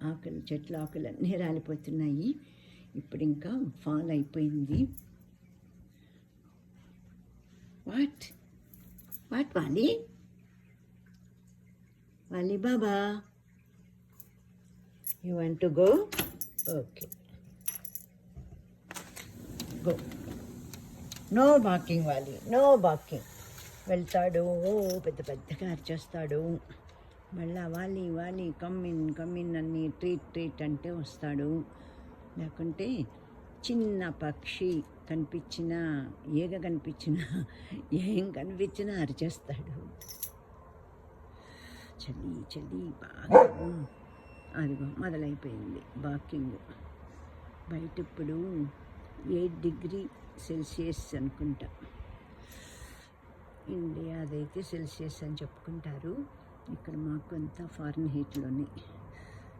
ఆకులు చెట్ల ఆకులు అన్నీ రాలిపోతున్నాయి. ఇప్పుడు ఇంకా ఫాల్ అయిపోయింది. వాట్ వాలి బాబా, you want to go? Okay, go. No barking Vali, no barking. వెళ్తాడు, పెద్ద పెద్దగా అరిచేస్తాడు. మళ్ళా వాలి కమ్మిన్ అన్ని ట్రీట్ అంటే వస్తాడు. లేకుంటే చిన్న పక్షి కనిపించినా, ఈగ కనిపించినా, ఏం కనిపించినా అరిచేస్తాడు. చలి బాగా. అదిగో మొదలైపోయింది బాకింగ్. బయట ఇప్పుడు 8 డిగ్రీ సెల్సియస్ అనుకుంటా. ఇండియా అదైతే సెల్సియస్ అని చెప్పుకుంటారు. ఇక్కడ మాకు అంతా ఫారెన్ హీట్లోనే.